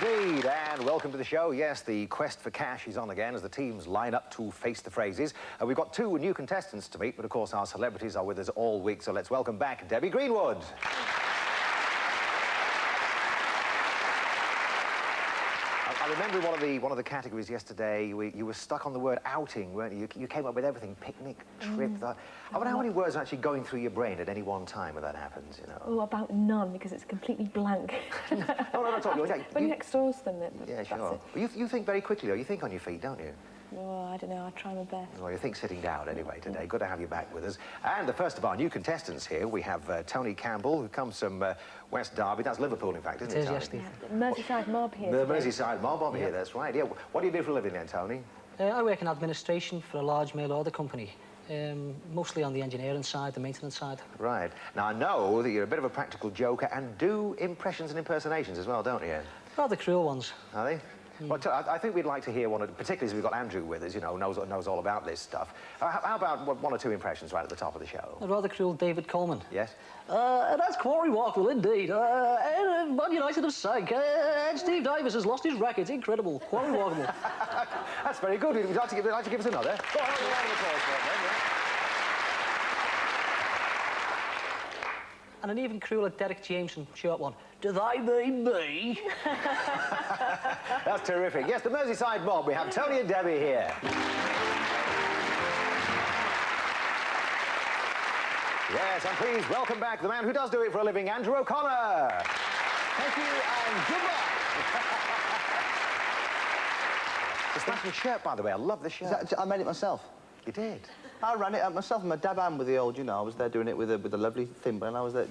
indeed, and welcome to the show. Yes, the quest for cash is on again as the teams line up to face the phrases. We've got two new contestants to meet, but of course our celebrities are with us all week, so let's welcome back Debbie Greenwood. I remember one of the categories yesterday. You were stuck on the word outing, weren't you? You came up with everything: picnic, trip. I wonder how many words are actually going through your brain at any one time when that happens. You know. Oh, about none, because it's completely blank. No, not at all. But next door's them. Yeah, sure. You think very quickly, though. You think on your feet, don't you? Oh, I don't know. I try my best. Well, you think sitting down anyway today. Good to have you back with us. And the first of our new contestants here, we have Tony Campbell, who comes from West Derby. That's Liverpool, in fact, isn't it, Tony? Yes, yeah, Merseyside mob here. The Merseyside mob here, that's right. Yeah. What do you do for a living then, Tony? I work in administration for a large mail order company. Mostly on the engineering side, the maintenance side. Right. Now, I know that you're a bit of a practical joker and do impressions and impersonations as well, don't you? Rather cruel ones. Are they? Well, I think we'd like to hear one, particularly as we've got Andrew with us, you know, knows all about this stuff. How about one or two impressions right at the top of the show? A rather cruel David Coleman. Yes? That's Quarry Walkwell, indeed. Man United have sank. Steve Davis has lost his racket. Incredible. Quarry Walkwell. That's very good. Would you like to give us another? Go on, round of applause for it, then, yeah. And an even crueler Derek Jameson, short one. Do they mean me? That's terrific. Yes, the Merseyside mob. We have Tony and Debbie here. Yes, and please welcome back the man who does do it for a living, Andrew O'Connor. Thank you, and good luck. It's a smashing shirt, by the way. I love the shirt. I made it myself. You did? I ran it myself and my dab hand with the old, you know, I was there doing it with a lovely thimble, and I was there.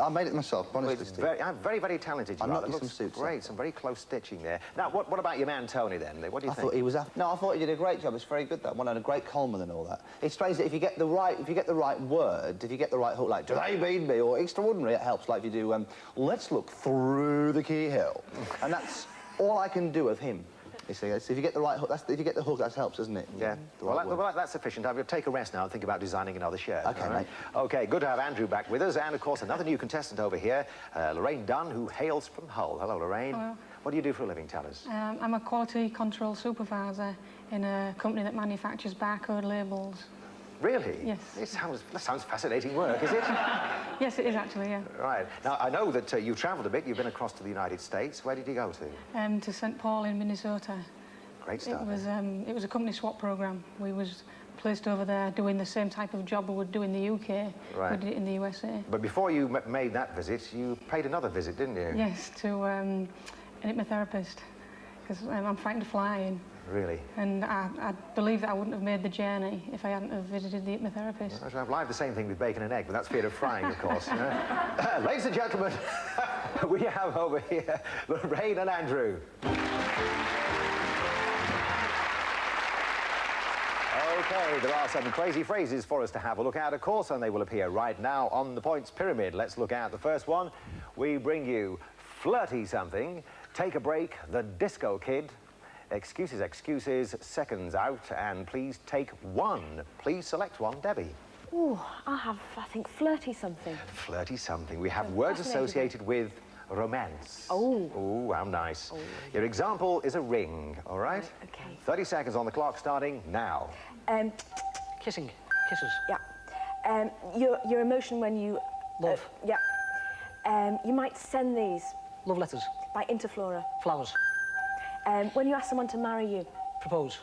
I made it myself, honestly. I'm very, very talented. I'm not some suits. Great, some very close stitching there. Now, what about your man Tony then? What do you think? Thought he was. No, I thought he did a great job. It's very good, that one, and a great Coleman and all that. It's strange that if you get the right word, if you get the right hook, like "Do they mean me?" or "extraordinary," it helps. Like if you do, "Let's look through the keyhole," and that's all I can do of him. You see, if you get the right hook, if you get the hook, that helps, doesn't it? Yeah. Well, that's sufficient. I'll take a rest now and think about designing another shirt. Okay, mate. Okay, good to have Andrew back with us, and of course another new contestant over here, Lorraine Dunn, who hails from Hull. Hello, Lorraine. Hello. What do you do for a living? Tell us. I'm a quality control supervisor in a company that manufactures barcode labels. Really? Yes. That sounds fascinating work, is it? Yes, it is actually, yeah. Right. Now, I know that you've travelled a bit. You've been across to the United States. Where did you go to? To St. Paul in Minnesota. Great stuff. It was a company swap program. We was placed over there doing the same type of job we would do in the UK. Right. We did it in the USA. But before you made that visit, you paid another visit, didn't you? Yes, to an hypnotherapist, because I'm frightened of flying. Really? And I believe that I wouldn't have made the journey if I hadn't have visited the hypnotherapist. Well, I've the same thing with bacon and egg, but that's fear of frying, of course. Ladies and gentlemen, we have over here Lorraine and Andrew. Okay, there are some crazy phrases for us to have a look at, of course, and they will appear right now on the points pyramid. Let's look at the first one. We bring you flirty something, take a break, the disco kid, excuses, excuses, seconds out, and please take one. Please select one, Debbie. Oh, I think, flirty something. Flirty something. We have words associated with romance. Oh. Oh, how nice. Oh. Your example is a ring, all right? Okay. 30 seconds on the clock starting now. Kissing. Kisses. Yeah. Your emotion when you... Love. Yeah. You might send these. Love letters. By Interflora. Flowers. When you ask someone to marry you. Propose.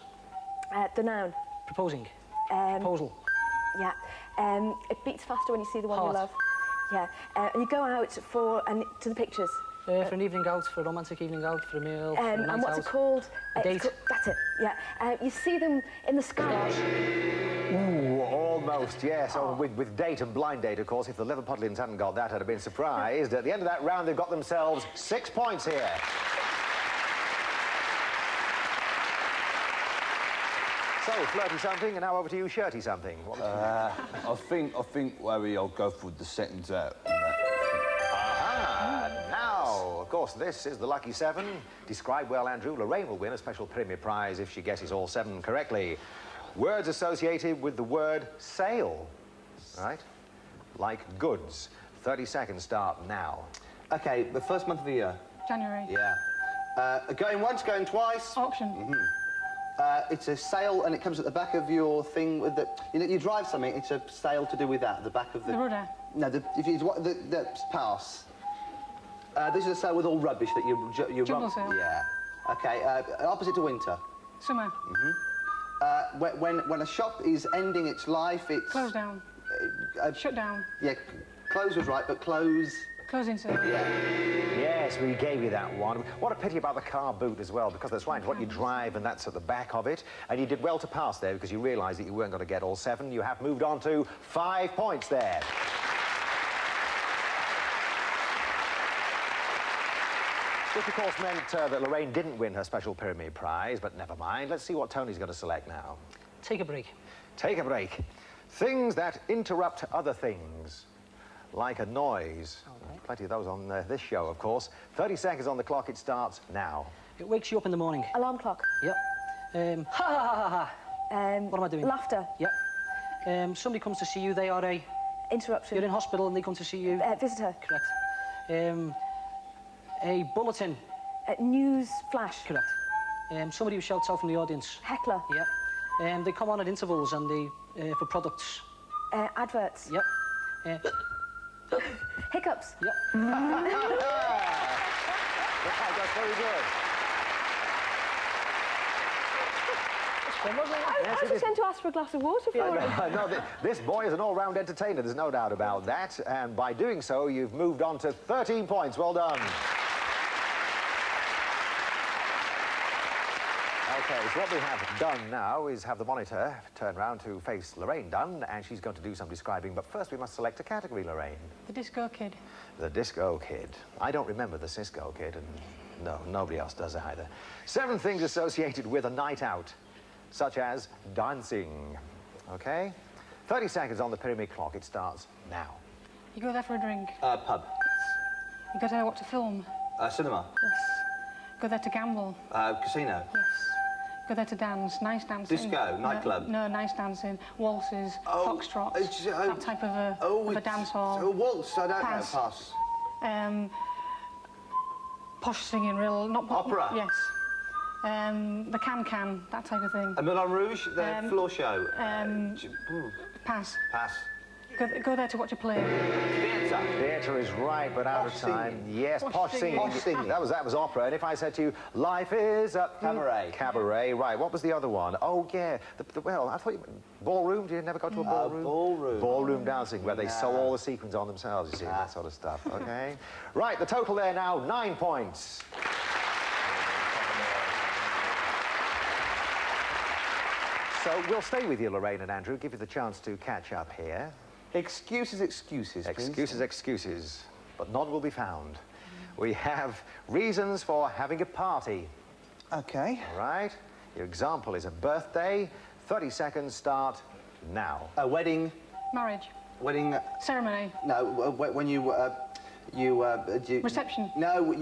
The noun. Proposing. Proposal. Yeah. It beats faster when you see the one Heart. you love. Yeah. And you go out to the pictures. For an evening out, for a romantic evening out, for a meal, for a night and what's out. it called? A date. That's it, yeah. You see them in the sky. Ooh, almost, yes. Oh, with date and blind date, of course. If the Liverpudlians hadn't got that, I'd have been surprised. At the end of that round, they've got themselves 6 points here. So, flirty something, and now over to you, shirty something. I think Larry, I'll go for the seconds out. Now, of course, this is the lucky 7. Describe well, Andrew. Lorraine will win a special pyramid prize if she guesses all 7 correctly. Words associated with the word sale, right? Like goods. 30 seconds start now. Okay, the first month of the year. January. Yeah. Going once, going twice. Auction. It's a sail, and it comes at the back of your thing with the... You know, you drive something, it's a sail to do with that, the back of the... The rudder. No, the pass. This is a sail with all rubbish that you Jumble sail. Yeah. OK, opposite to winter. Summer. When a shop is ending its life, it's... Close down. Shut down. Yeah, close was right, but close... Closing sale. Yeah. Yes, we gave you that one. What a pity about the car boot as well, because that's right, what you drive, and that's at the back of it. And you did well to pass there, because you realised that you weren't going to get all 7. You have moved on to 5 points there. Which, of course, meant that Lorraine didn't win her special pyramid prize, but never mind. Let's see what Tony's going to select now. Take a break. Take a break. Things that interrupt other things, like a noise. Right. Plenty of those on this show, of course. 30 seconds on the clock. It starts now. It wakes you up in the morning. Alarm clock. Yep. Ha ha ha ha ha. What am I doing? Laughter. Yep. Somebody comes to see you. They are a... Interruption. You're in hospital and they come to see you. Visitor. Correct. A bulletin. News flash. Correct. Somebody who shouts out from the audience. Heckler. Yep. They come on at intervals and they for products. Adverts. Yep. Hiccups. Yep. Right, that's very good. I was just going to ask for a glass of water for you. No, this boy is an all-round entertainer, there's no doubt about that. And by doing so, you've moved on to 13 points. Well done. OK, so what we have done now is have the monitor turn round to face Lorraine Dunn, and she's going to do some describing. But first, we must select a category, Lorraine. The Disco Kid. The Disco Kid. I don't remember the Cisco Kid, and no, nobody else does either. 7 things associated with a night out, such as dancing. OK? 30 seconds on the pyramid clock. It starts now. You go there for a drink. Pub. You go there to watch a film. Cinema. Yes. Go there to gamble. Casino. Yes. Go there to dance. Nice dancing. Disco, nightclub. No, nice dancing. Waltzes, foxtrots, that type of a dance hall. A waltz, I don't Pass. know. Pass. Posh singing, real... Not Opera. Yes. The can, that type of thing. A Moulin Rouge, the floor show. Pass. Pass. Go there to watch a play. Theatre. Theatre is right, but out of Posh time. singing. Yes, posh singing. Posh singing. That was opera. And if I said to you, life is a... Cabaret. Cabaret, right. What was the other one? Oh, yeah. Well, I thought you... Ballroom? Did you never go to a ballroom? Ballroom. Ballroom dancing, where they sew all the sequins on themselves, you see, that sort of stuff. OK? Right, the total there now, 9 points. So we'll stay with you, Lorraine and Andrew, give you the chance to catch up here. Excuses, excuses, please. Excuses, excuses, but none will be found. We have reasons for having a party. OK. All right? Your example is a birthday. 30 seconds start now. A wedding. Marriage. Wedding... Ceremony. No, when you... Reception. No,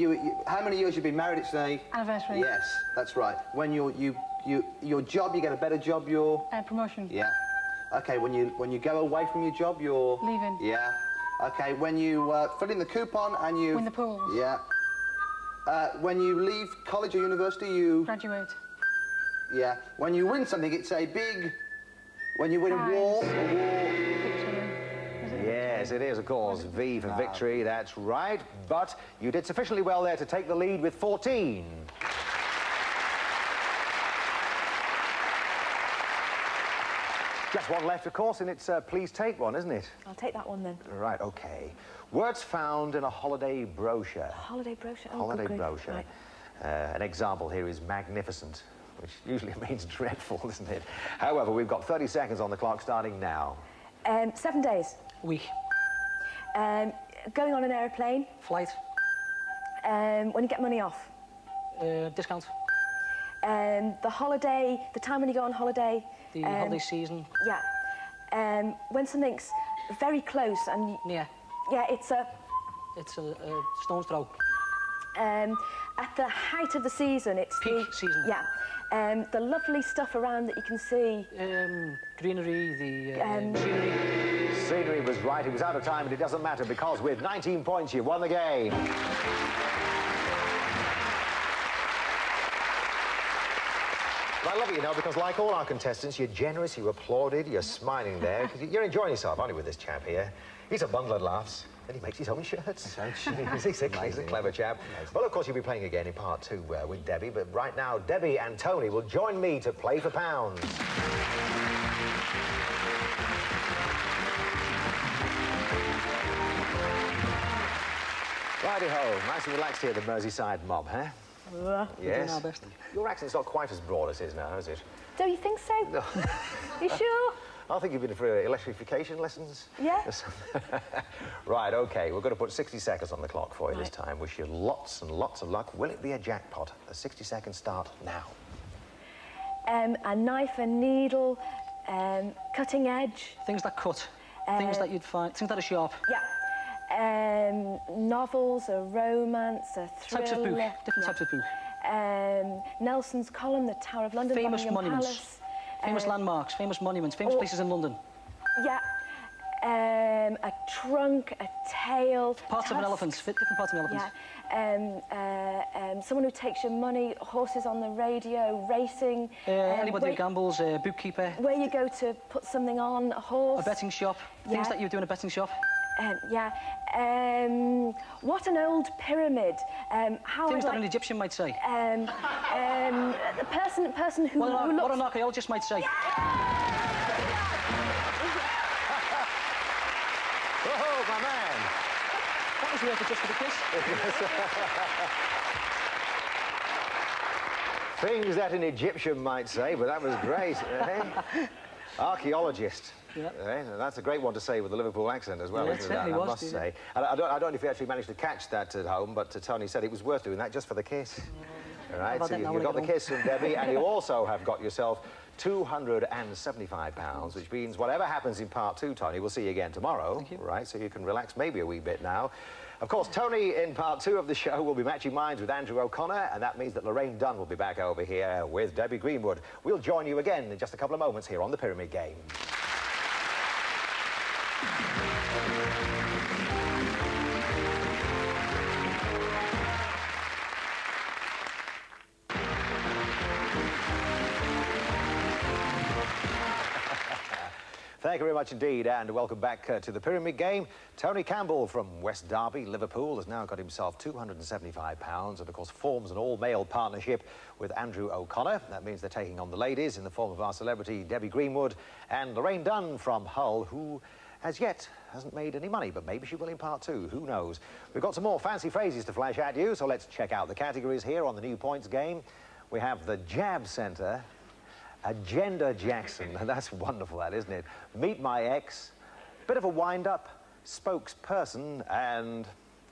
how many years you've been married? It's a... Anniversary. Yes, that's right. When your job, you get a better job, Promotion. Yeah. OK, when you go away from your job, you're... Leaving. Yeah. OK, when you fill in the coupon and you... Win the pools. Yeah. When you leave college or university, you... Graduate. Yeah. When you win something, it's a big... When you win a war... Victory. Is it? Yes, it is, of course. V for victory, that's right. But you did sufficiently well there to take the lead with 14. Just one left, of course, and it's please take one, isn't it? I'll take that one then. Right, OK. Words found in a holiday brochure. Holiday brochure. Oh, Holiday good grief. brochure. Right. An example here is magnificent, which usually means dreadful, isn't it? However, we've got 30 seconds on the clock starting now. 7 days. Week. Going on an aeroplane. Flight. When you get money off. Discount. The holiday, the time when you go on holiday. The holiday season. Yeah. When something's very close and... Near. Yeah, it's a... It's a stone's throw. At the height of the season, it's Peak season. Yeah. The lovely stuff around that you can see. Greenery, the scenery. Scenery was right. It was out of time, but it doesn't matter because with 19 points, you won the game. I love it, you know, because like all our contestants, you're generous, you applauded, you're smiling there. You're enjoying yourself, aren't you, with this chap here? He's a bundle of laughs. And he makes his own shirts. He's a clever chap. Well, of course, you'll be playing again in part 2 with Debbie, but right now, Debbie and Tony will join me to play for pounds. Righty-ho, nice and relaxed here at the Merseyside mob, huh? We're doing our best. Your accent's not quite as broad as his now, is it? Don't you think so? No. You sure? I think you've been for electrification lessons. Yeah. Right, OK, we're going to put 60 seconds on the clock for you this time. Wish you lots and lots of luck. Will it be a jackpot? The 60 seconds start now. A knife, a needle, cutting edge. Things that cut. Things that you'd find. Things that are sharp. Yeah. Novels, a romance, a thriller. Types of book. Different types of book. Nelson's column, the Tower of London, Famous Buckingham monuments. Palace. Famous landmarks, famous monuments, famous places in London. Yeah. A trunk, a tail. Parts of an elephant, different parts of an elephant. Yeah. Someone who takes your money, horses on the radio, racing. Anybody who gambles, a bookkeeper. Where you go to put something on, a horse. A betting shop. Yeah. Things that you would do in a betting shop. Yeah. What an old pyramid. Things that an Egyptian might say. The person who looks... What an archaeologist might say. Oh, my man. That was worth it just for the kiss. Things that an Egyptian might say, but that was great, eh? Archaeologist. Yep. Eh? That's a great one to say with the Liverpool accent as well, Yeah, isn't it it? certainly I was, must didn't say. it? And I don't know if you actually managed to catch that at home, but Tony said it was worth doing that just for the kiss. All right, so you've got the kiss from Debbie, and you also have got yourself £275, which means whatever happens in part 2, Tony, we'll see you again tomorrow. Thank you. Right, so you can relax maybe a wee bit now. Of course, Tony, in part 2 of the show, will be matching minds with Andrew O'Connor, and that means that Lorraine Dunn will be back over here with Debbie Greenwood. We'll join you again in just a couple of moments here on the Pyramid Game. Thank you very much indeed, and welcome back to the Pyramid Game. Tony Campbell from West Derby, Liverpool, has now got himself £275 and, of course, forms an all-male partnership with Andrew O'Connor. That means they're taking on the ladies in the form of our celebrity Debbie Greenwood and Lorraine Dunn from Hull, who as yet hasn't made any money, but maybe she will in part 2, who knows. We've got some more fancy phrases to flash at you, so let's check out the categories here on the New Points Game. We have the Jab Centre, Agenda Jackson, that's wonderful, that, isn't it? Meet my ex, bit of a wind-up, spokesperson, and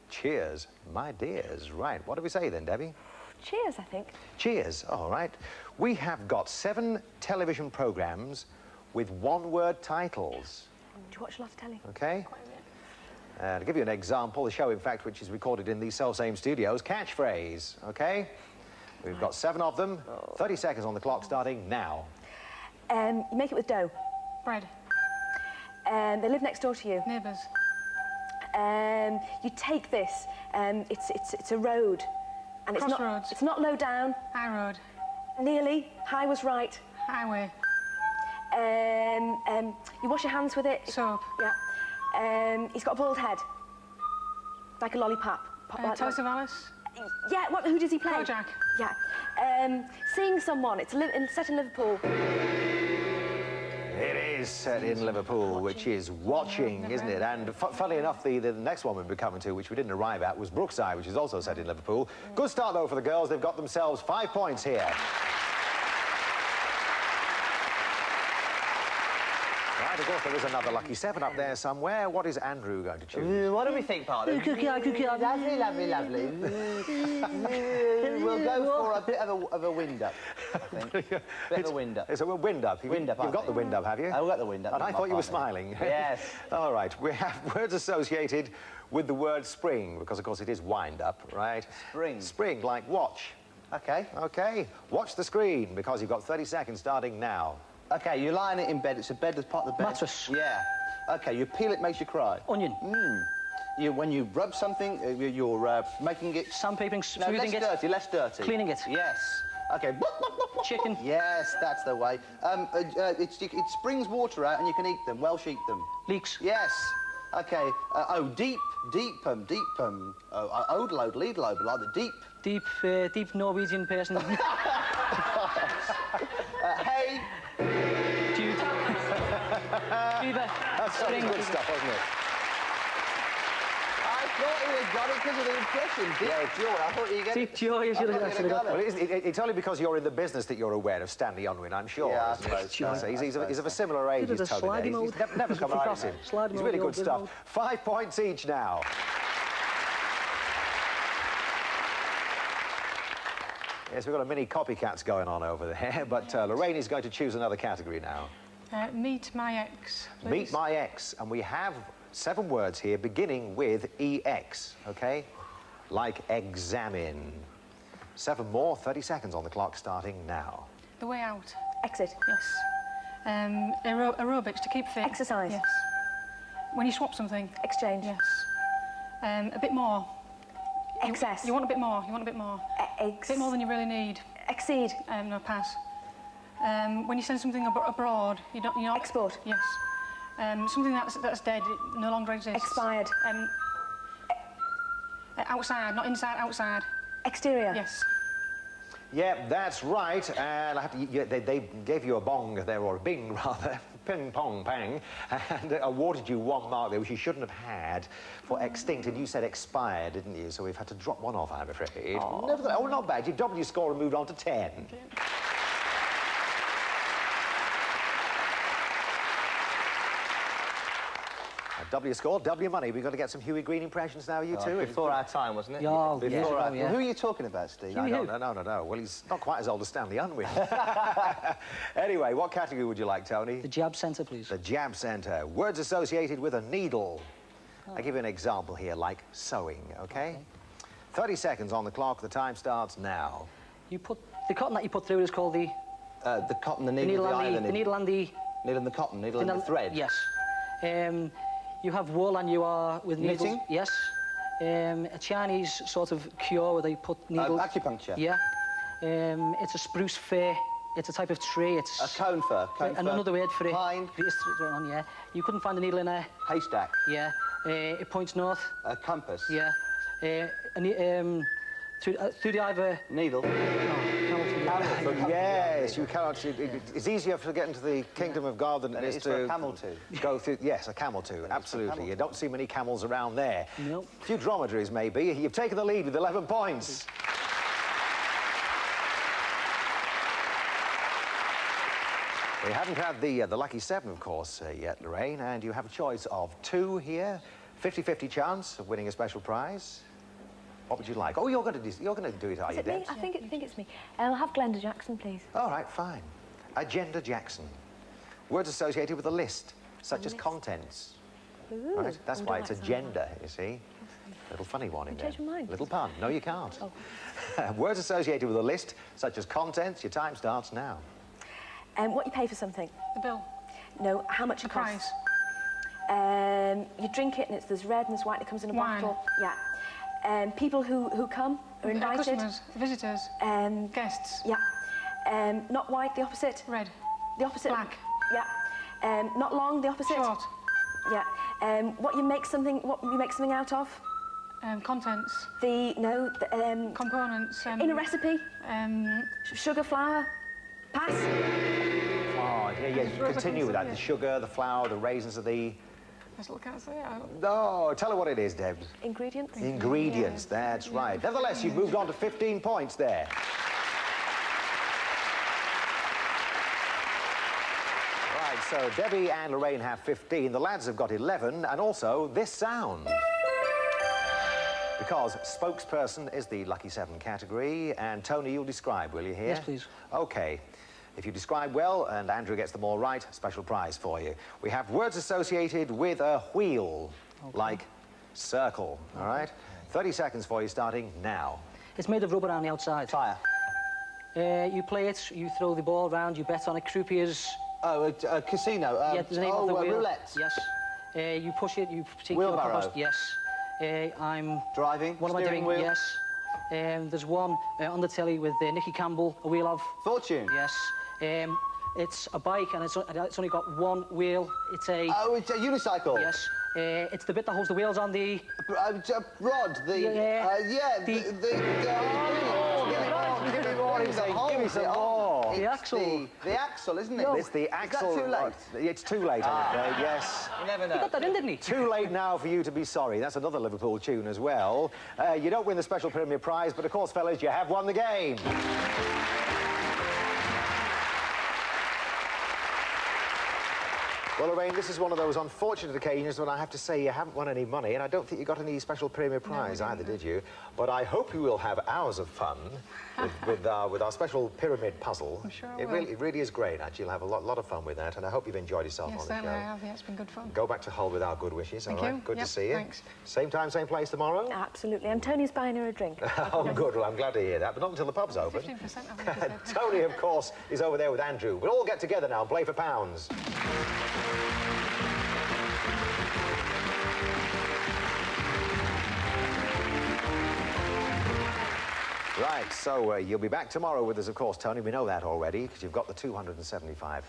cheers, my dears. Right, what do we say then, Debbie? Cheers, I think. Cheers, all right. We have got 7 television programmes with one-word titles. Do you watch a lot of telly? OK? To give you an example, the show, in fact, which is recorded in these self-same studios, Catchphrase, OK? We've got 7 of them, 30 seconds on the clock starting now. You make it with dough. Bread. They live next door to you. Neighbours. You take this. It's a road. And Crossroads. It's not low down. High road. Nearly. High was right. Highway. You wash your hands with it. Soap. Yeah. He's got a bald head. Like a lollipop. Toast of Alice. Yeah, who does he play? Kojak. Yeah. Seeing someone. It's set in Liverpool. It is set in Liverpool, which is Watching, isn't it? And funnily enough, the next one we'll be coming to, which we didn't arrive at, was Brookside, which is also set in Liverpool. Good start, though, for the girls. They've got themselves 5 points here. Right, of course, there is another lucky 7 up there somewhere. What is Andrew going to choose? What do we think, partner? Lovely, lovely, lovely. We'll go for a bit of a wind-up, I think. Bit of a wind-up. It's a wind-up. You've got the wind-up, have you? I've got the wind-up. And I thought you were smiling. Yes. All right, we have words associated with the word spring, because, of course, it is wind-up, right? Spring. Spring, like watch. OK. OK, watch the screen, because you've got 30 seconds starting now. OK, you're lying it in bed. It's a bed that's part of the bed. Mattress. Yeah. OK, you peel it, makes you cry. Onion. When you rub something, you're making it... Sandpapering, No, smoothing less dirty, less dirty. Cleaning it. Yes. Okay. Chicken. Yes, that's the way. It springs water out and you can eat them. Welsh eat them. Leeks. Yes. Okay. Deep. Odelode, leadlobe, like the deep. Deep Norwegian person. Hay. Dude. Beaver. That's Spring. good stuff, wasn't it? I thought he had got it because of the impression. Deep joy. I thought you get Deep it. joy, you should have actually got it. Well, it's only because you're in the business that you're aware of Stanley Unwin, I'm sure. Yeah, I isn't it? suppose so. He's of a similar age Bit of as a Tony. slidey He's mode. never come across him. Slidey He's mode, really the good old stuff. mode. 5 points each now. Yes, we've got a mini copycats going on over there, but Lorraine is going to choose another category now. Meet my ex, please. Meet my ex, and we have 7 words here beginning with EX, okay? Like examine. 7 more, 30 seconds on the clock starting now. The way out. Exit. Yes. Aerobics to keep fit. Exercise. Yes. When you swap something. Exchange. Yes. A bit more. Excess. You want a bit more. You want a bit more. A bit more than you really need. Exceed. No, pass. When you send something abroad, you're not... Export. Yes. Something that's dead, it no longer exists. Expired. Outside, not inside, outside. Exterior. Yes. Yeah, that's right, and I have to, they gave you a bong there, or a bing rather, ping pong bang, and awarded you 1 mark there, which you shouldn't have had for extinct, and you said expired, didn't you? So we've had to drop 1 off, I'm afraid. Nevertheless, oh, not bad. You've doubled your score and moved on to 10. Double your score, double your money. We've got to get some Huey Green impressions now, you two. Before our time, wasn't it? Yeah, Before our... yeah. Well, who are you talking about, Steve? No. Well, he's not quite as old as Stanley Unwin. Anyway, what category would you like, Tony? The jab centre, please. The jab centre. Words associated with a needle. I'll give you an example here, like sewing, okay? 30 seconds on the clock. The time starts now. You put... The cotton that you put through is called the... The cotton, the needle, the eye of the needle and the... Needle and the cotton, needle and the thread. Yes. You have wool and you are with needles. Knitting? Yes. A Chinese sort of cure where they put needles. Acupuncture? Yeah. It's a spruce fir. It's a type of tree. It's A cone fir. another word for it. Pine. Yeah. You couldn't find a needle in a... Haystack. Yeah. It points north. A compass. Yeah. Through the eye of a... Needle. But yes, you cannot. It's easier to get into the kingdom of God than it is for to a camel too. Go through. Yes, a camel too. Absolutely. You don't see many camels around there. Nope. A few dromedaries, maybe. You've taken the lead with 11 points. We haven't had the lucky 7, of course, yet, Lorraine, and you have a choice of 2 here. 50-50 chance of winning a special prize. What would you like? Oh, you're going to do it, are Is you, it me? Debs? I think it's me. I'll have Glenda Jackson, please. All right, fine. Agenda Jackson. Words associated with a list, such as contents. Ooh. Right? That's I why don't it's like agenda, you see. Little funny one in there. Change my mind. Little pun. No, you can't. Oh. Words associated with a list, such as contents. Your time starts now. What you pay for something? The bill. No, how much The it costs? price. You drink it and there's red and there's white and it comes in a Wine. bottle. Yeah. People who come are invited. Customers, visitors, guests. Yeah. Not white, the opposite. Red. The opposite. Black. Yeah. Not long, the opposite. Short. Yeah. What you make something out of? Contents. Components. In a recipe. Sugar, flour. Pass. Oh, yeah, you continue with that. The sugar, the flour, the raisins are the... That's what I can't say. No, tell her what it is, Debs. Ingredients. Ingredients, that's right. Nevertheless, you've moved on to 15 points there. Right, so Debbie and Lorraine have 15. The lads have got 11, and also this sound. Because spokesperson is the lucky 7 category, and Tony, you'll describe, will you, here? Yes, please. OK. If you describe well and Andrew gets them all right, special prize for you. We have words associated with a wheel, like circle, all right? 30 seconds for you, starting now. It's made of rubber on the outside. Tyre. You play it, you throw the ball round, you bet on it. Croupiers... Oh, a casino. Yeah, the name of the wheel. Roulette. Yes. You push it, you take Wheelbarrow. your... Yes. I'm... Driving. What am I steering doing? Wheel. Yes. There's one on the telly with Nicky Campbell, a wheel of. Fortune. Yes. It's a bike and it's only got one wheel. It's a... Oh, it's a unicycle. Yes. It's the bit that holds the wheels on the... Rod, the... Yeah. Give me some more. The axle. The axle, isn't it? It's the axle. Is that too late? It's too late, I'm afraid, yes. You never know. He got that in, didn't he? Too late now for you to be sorry. That's another Liverpool tune as well. You don't win the special Premier Prize, but of course, fellas, you have won the game. Well, Lorraine, this is one of those unfortunate occasions when I have to say you haven't won any money, and I don't think you got any special Premier Prize either, did you? But I hope you will have hours of fun with our special pyramid puzzle. I'm sure I it will. really is great, actually. You'll have a lot of fun with that, and I hope you've enjoyed yourself Yes, on the show. certainly I have. Yeah, it's been good fun. Go back to Hull with our good wishes, Thank all right? you. Good Yep, to see you. thanks. Same time, same place tomorrow? Absolutely. And Tony's buying her a drink. Oh, good. Well, I'm glad to hear that, but not until the pub's open. 15%, I think he said. Tony, of course, is over there with Andrew. We'll all get together now and play for pounds. Right, so you'll be back tomorrow with us, of course, Tony. We know that already, because you've got the £275.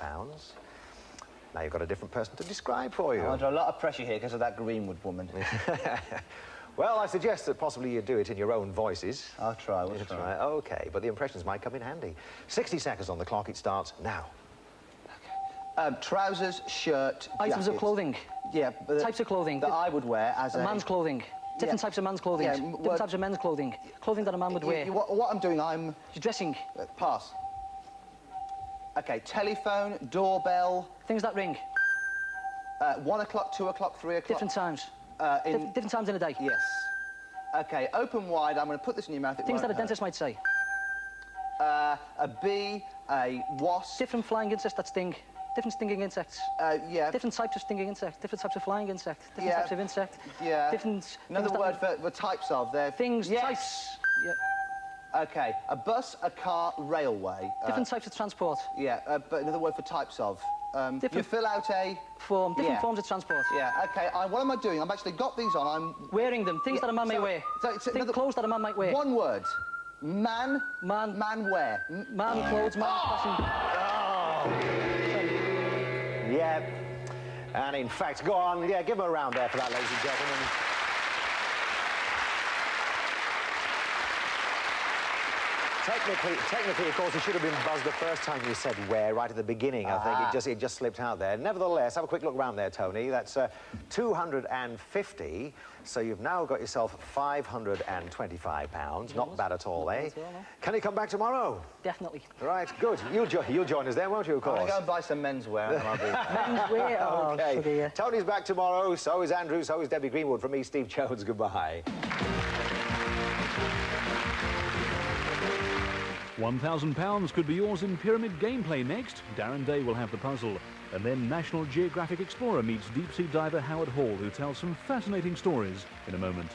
Now you've got a different person to describe for you. I'm under a lot of pressure here because of that Greenwood woman. Well, I suggest that possibly you do it in your own voices. I'll try, we'll try. OK, but the impressions might come in handy. 60 seconds on the clock. It starts now. Trousers, shirt, Items of jacket. clothing. Yeah. But Types of clothing. That I would wear as a... Man's clothing. Different types of man's clothing. Yeah, different types of men's clothing. Clothing that a man would wear. What I'm doing, I'm... You're dressing. Pass. OK, telephone, doorbell... Things that ring. 1 o'clock, 2 o'clock, 3 o'clock... Different times. Different times in a day. Yes. OK, open wide. I'm going to put this in your mouth. Things that a dentist might say. A bee, a wasp... Different flying insects that sting. Different stinging insects. Yeah. Different types of stinging insects. Different types of flying insect. Different types of insect. Yeah. Different... Another word for types of. They're... Things, yes. types. Yeah. OK, a bus, a car, railway. Different types of transport. Yeah, but another word for types of. You Different- fill out a... Form. Different Yeah. forms of transport. Yeah, OK, what am I doing? I've actually got these on. I'm... Wearing them. Things Yeah, that a man may so- wear. so another- Clothes that a man might wear. One word. Man. Man. Man wear. Man, clothes, man, fashion. Yeah. And in fact, go on. Yeah, give him a round there for that, ladies and gentlemen. Technically, of course, it should have been buzzed the first time you said where, right at the beginning. I think it just slipped out there. Nevertheless, have a quick look around there, Tony. That's 250. So you've now got yourself £525. Not bad at all, eh? Can you come back tomorrow? Definitely. Right, good. You'll join us there, won't you, of I'm course? going to go and buy some menswear and I'll be... Menswear. Oh, OK. sugar. Tony's back tomorrow, so is Andrew, so is Debbie Greenwood. From me, Steve Jones, goodbye. £1,000 could be yours in pyramid gameplay next. Darren Day will have the puzzle. And then National Geographic Explorer meets deep-sea diver Howard Hall, who tells some fascinating stories in a moment.